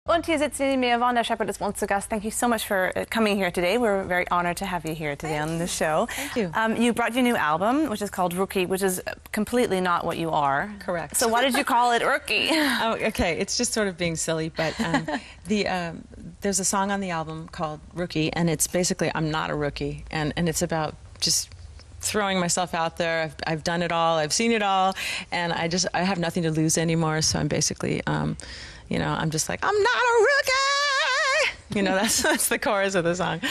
Und hier sitzt neben mir Vonda Shepard is bei uns zu Gast. Thank you so much for coming here today. We're very honored to have you here today on the show. Thank you. You brought your new album, which is called Rookie, which is completely not what you are. Correct. So why did you call it Rookie? Oh, okay. It's just sort of being silly, but there's a song on the album called Rookie, and it's basically I'm not a rookie, and it's about just throwing myself out there. I've done it all. I've seen it all, and I have nothing to lose anymore. So I'm basically, you know, I'm just like, I'm not a rookie. You know, that's the chorus of the song.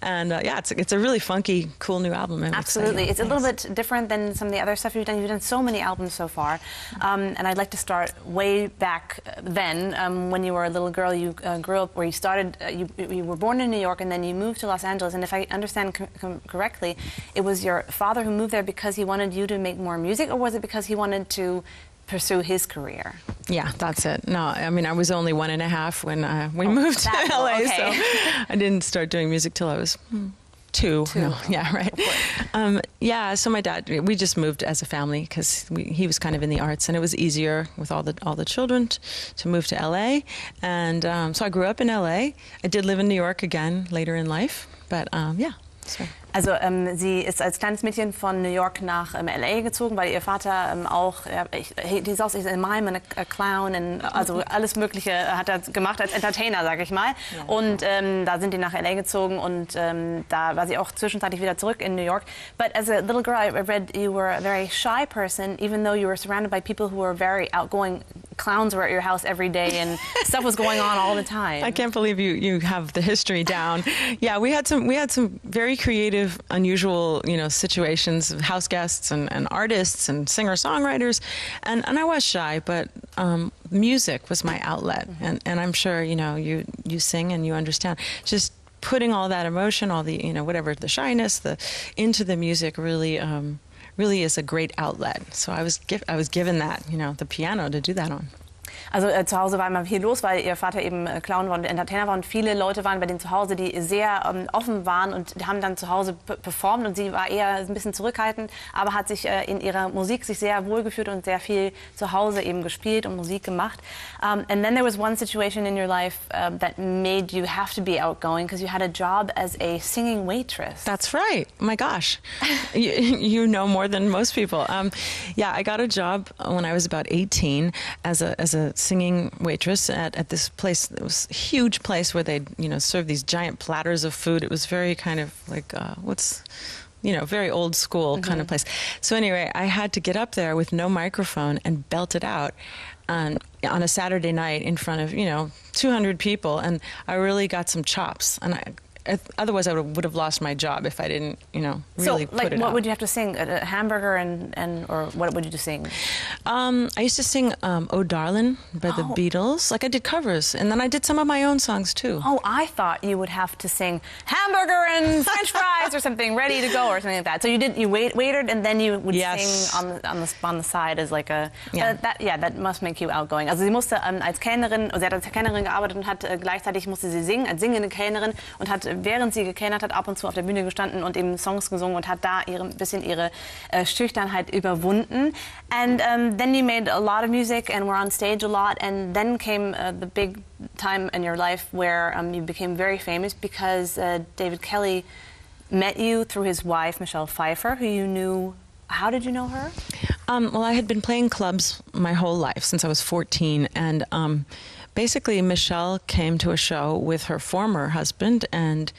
And yeah, it's a really funky, cool new album. Absolutely. It's a little bit different than some of the other stuff you've done. You've done so many albums so far. And I'd like to start way back then, when you were a little girl. You grew up where you started, you were born in New York and then you moved to Los Angeles. And if I understand correctly, it was your father who moved there because he wanted you to make more music, or was it because he wanted to pursue his career? Yeah, that's it. No, I mean, I was only 1.5 when we moved to LA, okay. so I didn't start doing music till I was two. No, yeah, right. Yeah, so my dad, we just moved as a family because he was kind of in the arts, and it was easier with all the children to move to LA. And so I grew up in LA. I did live in New York again later in life, but yeah. So. Also sie ist als kleines Mädchen von New York nach LA gezogen, weil ihr Vater auch, he's also a mime and a clown, and also alles Mögliche hat er gemacht als Entertainer, sag ich mal. Ja. Und da sind die nach LA gezogen und da war sie auch zwischenzeitlich wieder zurück in New York. But as a little girl, I read you were a very shy person, even though you were surrounded by people who were very outgoing. Clowns were at your house every day, and stuff was going on all the time. I can't believe you have the history down. Yeah, we had some very creative, unusual, you know, situations, house guests and artists and singer-songwriters, and I was shy, but music was my outlet, and I'm sure, you know, you sing and you understand. Just putting all that emotion, all the, you know, whatever, the shyness, into the music really is a great outlet. So I was given that, you know, the piano to do that on. Also zu Hause war immer viel los, weil ihr Vater eben Clown war und Entertainer war, und viele Leute waren bei denen zu Hause, die sehr offen waren und haben dann zu Hause performt, und sie war eher ein bisschen zurückhaltend, aber hat sich in ihrer Musik sich sehr wohlgefühlt und sehr viel zu Hause eben gespielt und Musik gemacht. And then there was one situation in your life that made you have to be outgoing because you had a job as a singing waitress. That's right. Oh my gosh. you know more than most people. Yeah, I got a job when I was about 18 as a singing waitress at this place. It was a huge place where they'd, you know, serve these giant platters of food. It was very kind of like, very old school kind of place. So anyway, I had to get up there with no microphone and belt it out on a Saturday night in front of, you know, 200 people. And I really got some chops. And otherwise, I would have lost my job if I didn't, you know, really put it out. So, like, what would you have to sing? A hamburger or what would you sing? I used to sing "Oh Darlin'" by the Beatles. Like, I did covers, and then I did some of my own songs too. Oh, I thought you would have to sing "Hamburger and French fries" or something, ready to go or something like that. So you waited, and then you would sing on the side as like a. Yeah. That must make you outgoing. Also sie musste als Kellnerin, sie hat als Kellnerin gearbeitet und hat gleichzeitig musste sie singen als singende Kellnerin und hat, während sie gekellnert hat, ab und zu auf der Bühne gestanden und eben Songs gesungen und hat da ein bisschen ihre Schüchternheit überwunden. And then you made a lot of music and were on stage a lot, and then came the big time in your life where you became very famous because David Kelly met you through his wife, Michelle Pfeiffer, who you knew. How did you know her? Well, I had been playing clubs my whole life since I was 14, and basically, Michelle came to a show with her former husband, and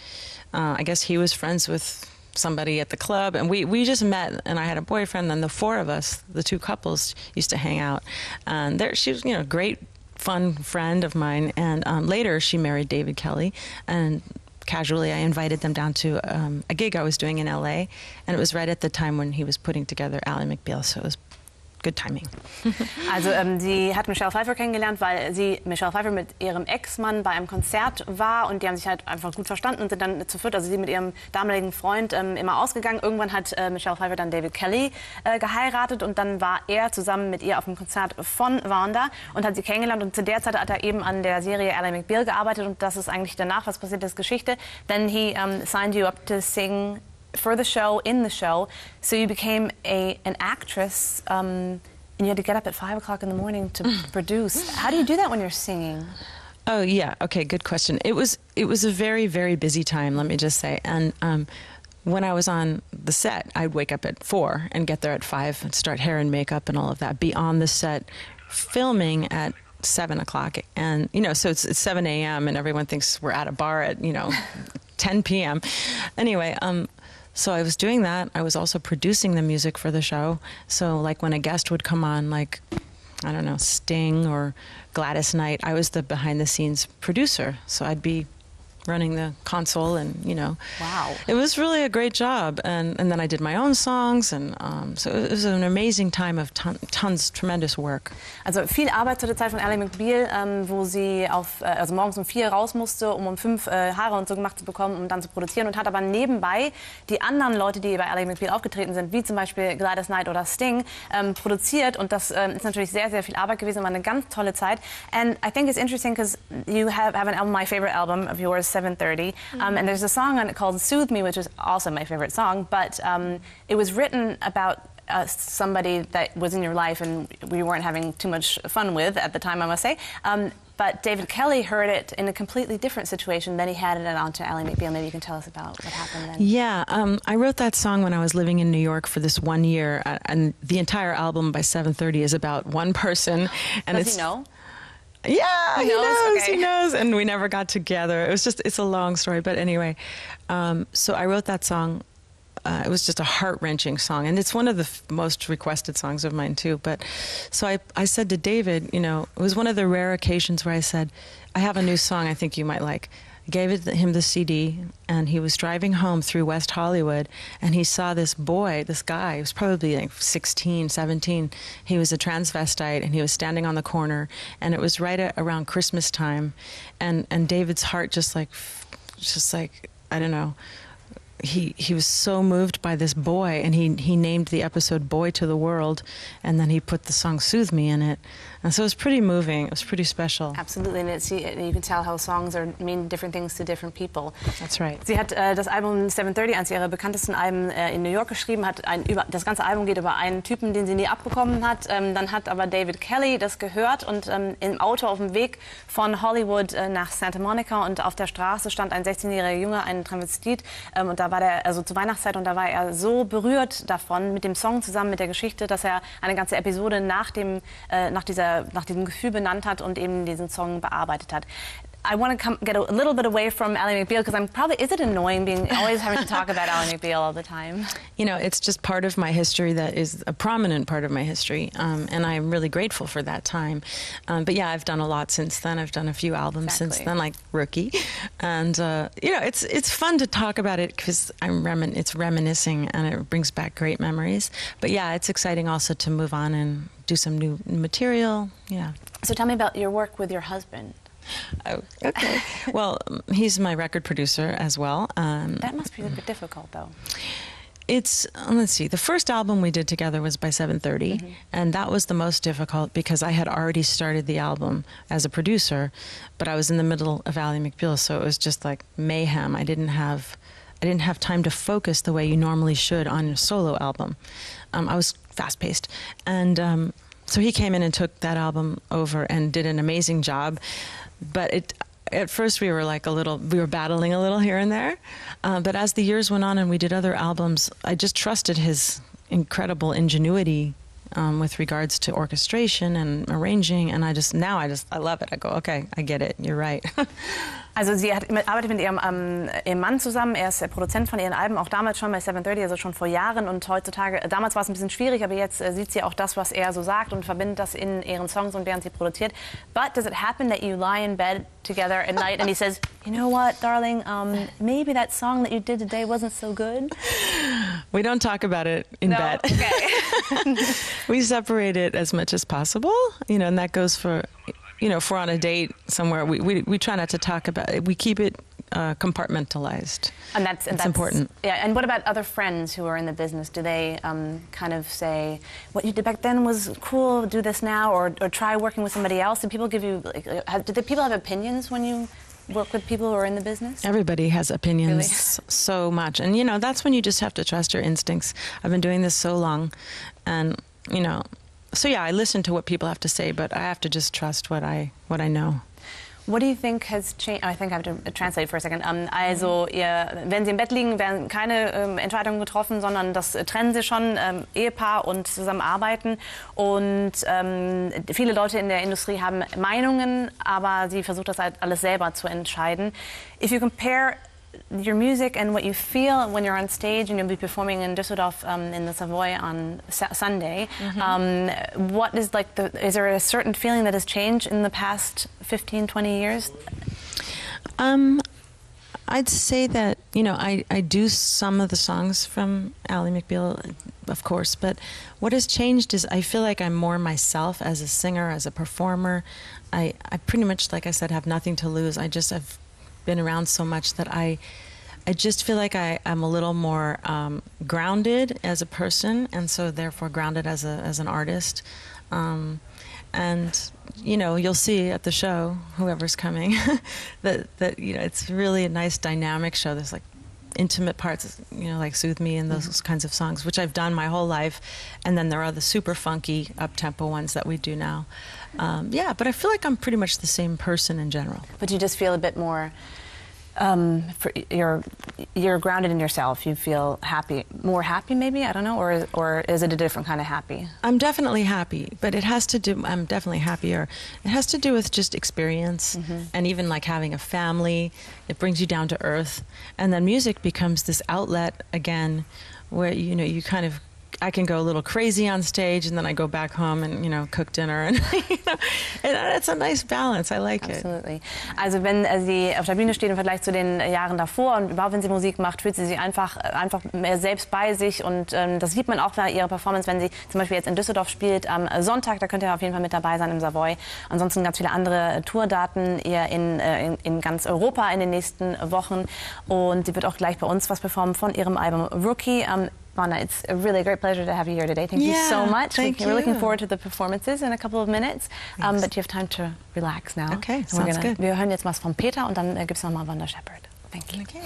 I guess he was friends with somebody at the club, and we just met, and I had a boyfriend, and the four of us, the two couples, used to hang out. And she was, you know, a great, fun friend of mine, and later she married David Kelly, and casually I invited them down to a gig I was doing in LA, and it was right at the time when he was putting together Ally McBeal, so it was good timing. Also sie hat Michelle Pfeiffer kennengelernt, weil Michelle Pfeiffer mit ihrem Ex-Mann bei einem Konzert war, und die haben sich halt einfach gut verstanden und sind dann zu viert, also sie mit ihrem damaligen Freund, immer ausgegangen. Irgendwann hat Michelle Pfeiffer dann David Kelly geheiratet, und dann war er zusammen mit ihr auf dem Konzert von Vonda und hat sie kennengelernt, und zu der Zeit hat er eben an der Serie Ally McBeal gearbeitet, und das ist eigentlich danach, was passiert ist, Geschichte. Then he signed you up to sing for the show, in the show, so you became an actress, and you had to get up at 5 o'clock in the morning to produce. How do you do that when you're singing? Oh yeah, okay, good question. It was a very, very busy time, let me just say. And when I was on the set, I'd wake up at 4 and get there at 5 and start hair and makeup and all of that. Be on the set filming at 7 o'clock. And, so it's 7 a.m. and everyone thinks we're at a bar at, 10 p.m. Anyway, so I was doing that. I was also producing the music for the show. So like when a guest would come on, like, I don't know, Sting or Gladys Knight, I was the behind the scenes producer. So I'd be running the console and, Wow. It was really a great job. And then I did my own songs. And so it was an amazing time of tremendous work. Also viel Arbeit zu der Zeit von Ally McBeal, wo sie also morgens um 4 raus musste, um 5 Haare und so gemacht zu bekommen, um dann zu produzieren, und hat aber nebenbei die anderen Leute, die bei Ally McBeal aufgetreten sind, wie zum Beispiel Gladys Knight oder Sting, produziert. Und das ist natürlich sehr, sehr viel Arbeit gewesen, war eine ganz tolle Zeit. And I think it's interesting because you have an album, my favorite album of yours, 7:30, and there's a song on it called Soothe Me, which is also my favorite song, but it was written about somebody that was in your life and we weren't having too much fun with at the time, I must say. But David Kelly heard it in a completely different situation. Then he handed it on to Ally McBeal. Maybe you can tell us about what happened then. Yeah, I wrote that song when I was living in New York for this 1 year, and the entire album by 7:30 is about one person. And Does he know? Yeah, he knows. Okay. He knows, and we never got together. It's a long story, but anyway. So I wrote that song. It was just a heart-wrenching song, and it's one of the most requested songs of mine too. But so I said to David, it was one of the rare occasions where I said, I have a new song I think you might like. I gave him the CD, and he was driving home through West Hollywood, and he saw this guy, he was probably like 16, 17. He was a transvestite, and he was standing on the corner, and it was right around Christmas time, and David's heart just like, I don't know, he was so moved by this boy, and he named the episode Boy to the World, and then he put the song Soothe Me in it. And so it was pretty moving. It was pretty special. Absolutely, and you can tell how songs mean different things to different people. That's right. Sie hat das Album 7:30, eines ihrer bekanntesten Alben, in New York geschrieben. Das ganze Album geht über einen Typen, den sie nie abbekommen hat. Dann hat aber David Kelly das gehört und im Auto auf dem Weg von Hollywood nach Santa Monica, und auf der Straße stand ein 16-jähriger Junge, ein Transvestit, und da war der, also zur Weihnachtszeit, und da war er so berührt davon, mit dem Song zusammen, mit der Geschichte, dass er eine ganze Episode nach diesem Gefühl benannt hat und eben diesen Song bearbeitet hat. I want to get a little bit away from Ally McBeal, because is it annoying always having to talk about Ally McBeal all the time? It's just part of my history that is a prominent part of my history, and I'm really grateful for that time. But yeah, I've done a lot since then. I've done a few albums since then, like Rookie, and it's fun to talk about it because it's reminiscing and it brings back great memories. But yeah, it's exciting also to move on and do some new material. Yeah. So tell me about your work with your husband. Oh, okay. Well, he's my record producer as well. That must be a bit difficult, though. Let's see, the first album we did together was by 7:30, and that was the most difficult because I had already started the album as a producer, but I was in the middle of Ally McBeal, so it was just like mayhem. I didn't have time to focus the way you normally should on a solo album. I was fast-paced, and so he came in and took that album over and did an amazing job. But at first we were battling a little here and there. But as the years went on and we did other albums, I just trusted his incredible ingenuity with regards to orchestration and arranging. And I love it. I go, okay, I get it. You're right. Also sie arbeitet mit ihrem Mann zusammen, er ist der Produzent von ihren Alben, auch damals schon bei 7:30, also schon vor Jahren, und heutzutage, damals war es ein bisschen schwierig, aber jetzt sieht sie auch das, was er so sagt, und verbindet das in ihren Songs und während sie produziert. But does it happen that you lie in bed together at night and he says, you know what, darling, maybe that song that you did today wasn't so good? We don't talk about it in bed. Okay. We separate it as much as possible, and that goes for... if we're on a date somewhere, we try not to talk about it. We keep it compartmentalized. And that's important. Yeah. And what about other friends who are in the business? Do they kind of say, what you did back then was cool, do this now, or try working with somebody else? Do people give you, people have opinions when you work with people who are in the business? Everybody has opinions. Really? So much. And, that's when you just have to trust your instincts. I've been doing this so long, and, So yeah, I listen to what people have to say, but I have to just trust what I know. What do you think has changed? I think I have to translate for a second. Also, wenn Sie im Bett liegen, werden keine Entscheidungen getroffen, sondern das trennen Sie schon, Ehepaar und zusammenarbeiten. Und viele Leute in der Industrie haben Meinungen, aber sie versucht das halt alles selber zu entscheiden. If you compare your music and what you feel when you're on stage and you'll be performing in Düsseldorf in the Savoy on Sunday, what is like is there a certain feeling that has changed in the past 15, 20 years? I'd say that, you know, I do some of the songs from Ally McBeal, of course, but what has changed is I feel like I'm more myself as a singer, as a performer. I pretty much, like I said, have nothing to lose. I've been around so much that I just feel like I'm a little more grounded as a person, and so therefore grounded as an artist. And you know, you'll see at the show, whoever's coming, that you know, it's really a nice dynamic show. There's like intimate parts, you know, like Soothe Me and those kinds of songs, which I've done my whole life. And then there are the super funky up-tempo ones that we do now. Yeah, but I feel like I'm pretty much the same person in general. But you just feel a bit more, you're grounded in yourself. You feel happy, more happy maybe, I don't know, or is it a different kind of happy? I'm definitely happy, but it has to do, I'm definitely happier. It has to do with just experience and even like having a family. It brings you down to earth. And then music becomes this outlet again where, you know, you kind of, I can go a little crazy on stage and then I go back home and, you know, cook dinner and, you know, it's a nice balance. I like it. Absolutely. Also wenn sie auf der Bühne steht im Vergleich zu den Jahren davor und überhaupt wenn sie Musik macht, fühlt sie sich einfach mehr selbst bei sich und das sieht man auch bei ihrer Performance, wenn sie zum Beispiel jetzt in Düsseldorf spielt am Sonntag, da könnt ihr auf jeden Fall mit dabei sein im Savoy. Ansonsten ganz viele andere Tourdaten eher in ganz Europa in den nächsten Wochen und sie wird auch gleich bei uns was performen von ihrem Album Rookie. Vonda, it's a really great pleasure to have you here today. Thank you so much. Thank you. We're looking forward to the performances in a couple of minutes. But you have time to relax now. Okay, sounds good. Wir hören jetzt was von Peter und dann gibt's nochmal Vonda Shepard. Thank you. Okay.